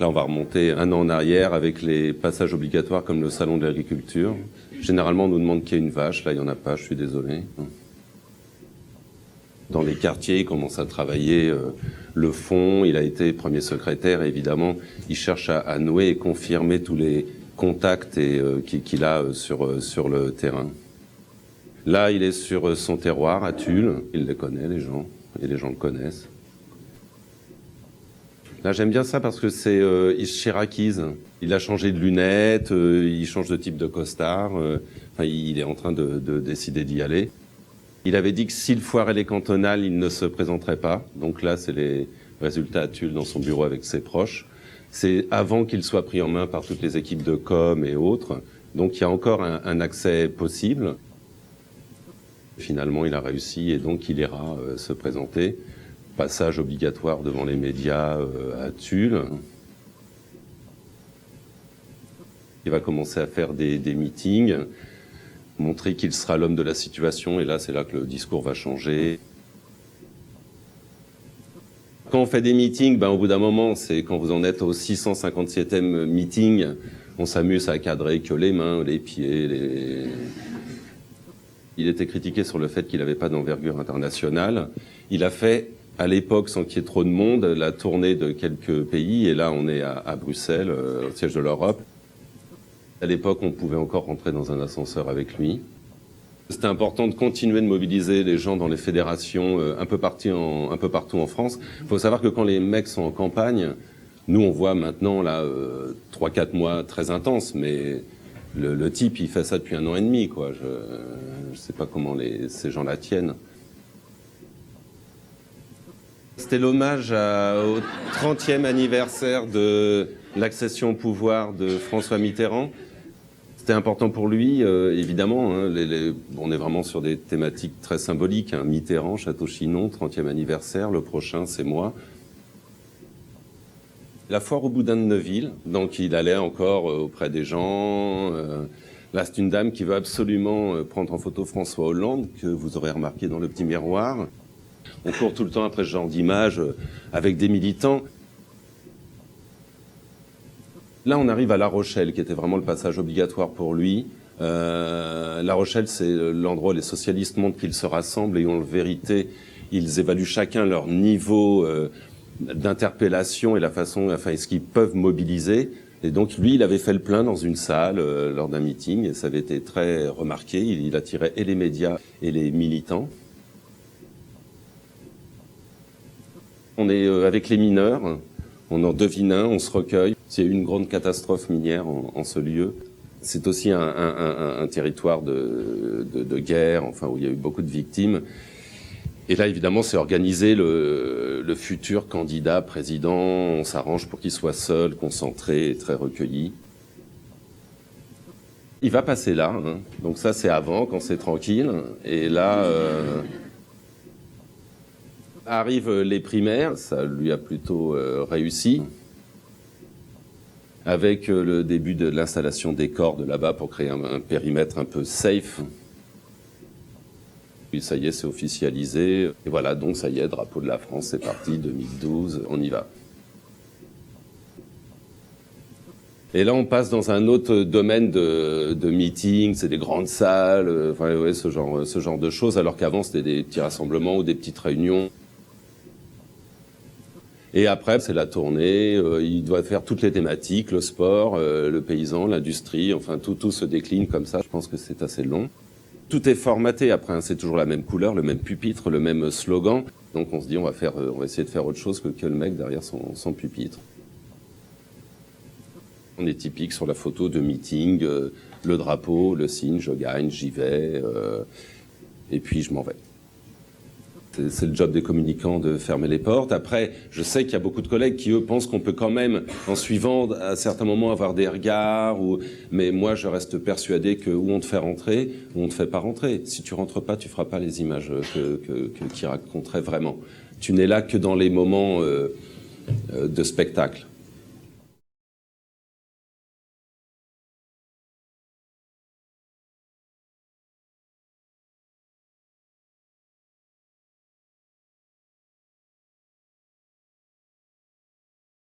Là, on va remonter un an en arrière avec les passages obligatoires comme le salon de l'agriculture. Généralement, on nous demande qu'il y ait une vache. Là, il n'y en a pas, je suis désolé. Dans les quartiers, il commence à travailler le fond. Il a été premier secrétaire et évidemment, il cherche à nouer et confirmer tous les contacts qu'il a sur le terrain. Là, il est sur son terroir à Tulle. Il les connaît, les gens, et les gens le connaissent. Là, j'aime bien ça parce que c'est Chiraci's. Il a changé de lunettes, il change de type de costard. Il est en train de décider d'y aller. Il avait dit que s'il foirait les cantonales, il ne se présenterait pas. Donc là, c'est les résultats à Tulle dans son bureau avec ses proches. C'est avant qu'il soit pris en main par toutes les équipes de com et autres. Donc il y a encore un accès possible. Finalement, il a réussi et donc il ira se présenter. Passage obligatoire devant les médias à Tulle. Il va commencer à faire des meetings, montrer qu'il sera l'homme de la situation, et là, c'est là que le discours va changer. Quand on fait des meetings, au bout d'un moment, c'est quand vous en êtes au 657e meeting, on s'amuse à cadrer que les mains, les pieds, Il était critiqué sur le fait qu'il n'avait pas d'envergure internationale. Il a fait, à l'époque, sans qu'il y ait trop de monde, la tournée de quelques pays, et là, on est à Bruxelles, au siège de l'Europe. À l'époque, on pouvait encore rentrer dans un ascenseur avec lui. C'était important de continuer de mobiliser les gens dans les fédérations un peu partout en France. Il faut savoir que quand les mecs sont en campagne, nous, on voit maintenant là 3-4 mois très intenses, mais le type, il fait ça depuis 1 an et demi, quoi. Je sais pas comment ces gens la tiennent. C'était l'hommage au 30e anniversaire de l'accession au pouvoir de François Mitterrand. C'était important pour lui, évidemment. On est vraiment sur des thématiques très symboliques. Mitterrand, Château-Chinon, 30e anniversaire. Le prochain, c'est moi. La foire au boudin de Neuville. Donc, il allait encore auprès des gens. Là, c'est une dame qui veut absolument prendre en photo François Hollande, que vous aurez remarqué dans le petit miroir. On court tout le temps après ce genre d'images avec des militants. Là, on arrive à La Rochelle, qui était vraiment le passage obligatoire pour lui. La Rochelle, c'est l'endroit où les socialistes montrent qu'ils se rassemblent et en vérité, ils évaluent chacun leur niveau d'interpellation et la façon, ce qu'ils peuvent mobiliser. Et donc, lui, il avait fait le plein dans une salle lors d'un meeting et ça avait été très remarqué. Il attirait et les médias et les militants. On est avec les mineurs, on en devine un, on se recueille. S'il y a eu une grande catastrophe minière en ce lieu, c'est aussi un territoire de guerre, où il y a eu beaucoup de victimes. Et là, évidemment, c'est organiser le futur candidat président. On s'arrange pour qu'il soit seul, concentré et très recueilli. Il va passer là, donc ça c'est avant, quand c'est tranquille. Et là... arrivent les primaires, ça lui a plutôt réussi, avec le début de l'installation des cordes là-bas pour créer un périmètre un peu safe. Puis ça y est, c'est officialisé. Et voilà, donc ça y est, drapeau de la France, c'est parti, 2012, on y va. Et là, on passe dans un autre domaine de meeting, c'est des grandes salles, ce genre de choses, alors qu'avant, c'était des petits rassemblements ou des petites réunions. Et après, c'est la tournée, il doit faire toutes les thématiques, le sport, le paysan, l'industrie, tout se décline comme ça. Je pense que c'est assez long. Tout est formaté après, c'est toujours la même couleur, le même pupitre, le même slogan. Donc on se dit, on va essayer de faire autre chose que le mec derrière son pupitre. On est typique sur la photo de meeting, le drapeau, le signe, je gagne, j'y vais, et puis je m'en vais. C'est le job des communicants de fermer les portes. Après, je sais qu'il y a beaucoup de collègues qui, eux, pensent qu'on peut quand même, en suivant, à certains moments, avoir des regards. Mais moi, je reste persuadé que où on te fait rentrer, ou on ne te fait pas rentrer. Si tu rentres pas, tu feras pas les images qui raconteraient vraiment. Tu n'es là que dans les moments de spectacle.